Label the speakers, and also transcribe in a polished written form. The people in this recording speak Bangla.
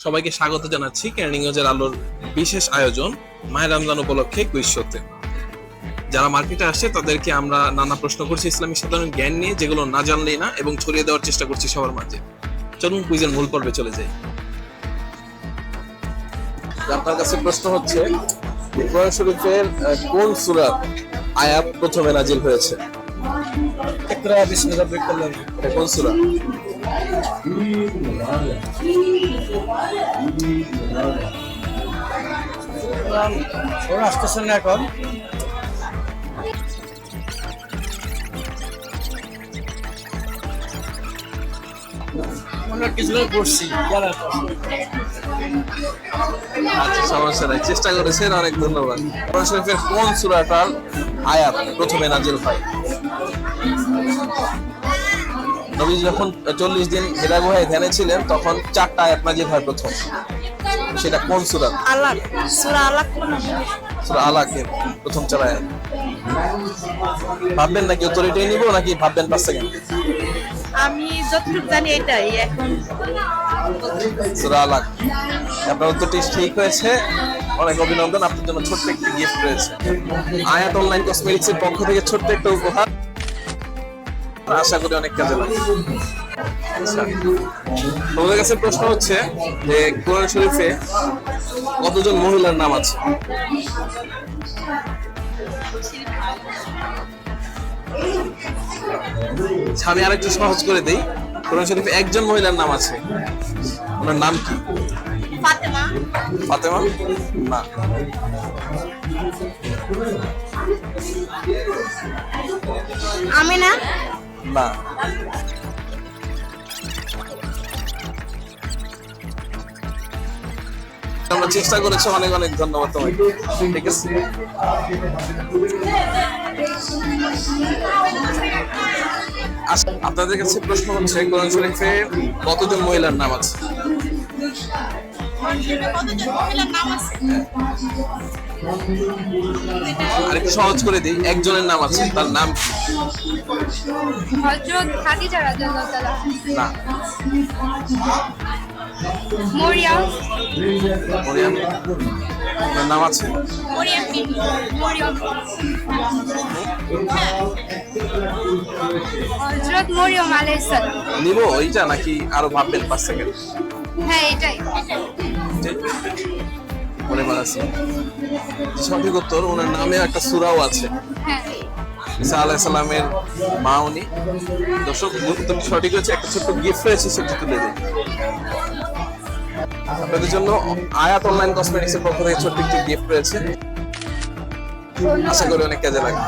Speaker 1: সবাইকে স্বাগত জানাচ্ছি ক্যানিং নিউজের আলোর বিশেষ আয়োজন মাহে রমজান উপলক্ষে কুইজ শোতে। যারা মার্কেটে আসছে তাদেরকে আমরা নানা প্রশ্ন করছি ইসলামিক সাধারণ জ্ঞান নিয়ে, যেগুলো না জানলেই না, এবং ছড়িয়ে দেওয়ার চেষ্টা করছি সবার মাঝে। চলুন কুইজের মূল পর্বে চলে যাই। আপনার কাছে প্রশ্ন হচ্ছে, কোরআন শরীফের কোন সূরার আয়াত প্রথমে নাজিল হয়েছে?
Speaker 2: ইকরা বিস্মি রাব্বিকাল লাযী।
Speaker 1: এটা কোন সূরা?
Speaker 2: ওরা আসতেছে না এখন। আমরা কিছু করছি
Speaker 1: আচ্ছা, সমস্যা নাই, চেষ্টা করেছেন, অনেক ধন্যবাদ। কোরআন শরীফের কোন সূরাটার আয়াত প্রথমে নাজিল হয়? নবী যখন 40 দিন হিরা গুহায় ধ্যানে ছিলেন তখন 4টা আয়াত নাজিল হয় প্রথম। সেটা কোন সূরা?
Speaker 3: আলাক, সূরা আলাক।
Speaker 1: সূরা আলাকের প্রথম 4 আয়াত। ভাববেন নাকি উত্তরটাই নিব, নাকি ভাববেন 5 সেকেন্ড?
Speaker 3: আমি যতটুকু জানি এটাই এখন।
Speaker 1: সূরা আলাক। আপনার উত্তরটি ঠিক হয়েছে, অনেক অভিনন্দন। আপনার জন্য ছোট্ট একটি গিফট রয়েছে আয়াত অনলাইন কসমেটিক্স এর পক্ষ থেকে, ছোট্ট একটা উপহার। আশা করি অনেক কাজে লাগবে। আচ্ছা, তোমাদের কাছে প্রশ্ন হচ্ছে যে কোরআন শরীফে কতজন মহিলার নাম আছে? আমি আরেকটু সহজ করে দেই, কোরআন শরীফে একজন মহিলার নাম আছে, ওনার নাম কি?
Speaker 3: ফাতেমা।
Speaker 1: ফাতেমা? না।
Speaker 3: আমিনা।
Speaker 1: না। আমরা চেষ্টা করেছি, অনেক অনেক ধন্যবাদ তোমাকে। ঠিক আছে, আপনাদের কাছে প্রশ্ন হচ্ছে, কোরআন শরীফে কতজন মহিলার নাম আছে? আরেকটু সহজ করে দিই, একজনের নাম আছে, তার নাম কি?
Speaker 4: হযরত খাদিজা রাদিয়াল্লাহু তাআলা।
Speaker 1: না।
Speaker 4: মরিয়ম।
Speaker 1: মরিয়ম? ওনার নাম আছে?
Speaker 4: মরিয়ম কি? মরিয়ম। হযরত মরিয়ম আলাইহিস সালাম।
Speaker 1: নিব ওইটা, নাকি আরো ভাববেন 5 সেকেন্ড?
Speaker 4: হ্যাঁ, এটাই।
Speaker 1: মরিয়ম আছে। সঠিক উত্তর। ওনার নামে একটা সূরাও আছে,
Speaker 4: হ্যাঁ।
Speaker 1: ঈসা আলাইহিস সালামের মা উনি। দর্শক, উত্তরটি সঠিক হয়েছে, একটা ছোট্ট গিফট রয়েছে, সেটা তুলে দিই আপনাদের জন্য। আয়াত অনলাইন কসমেটিক্স এর পক্ষ থেকে ছোট্ট একটি গিফট রয়েছে, আশা করি অনেক কাজে লাগবে।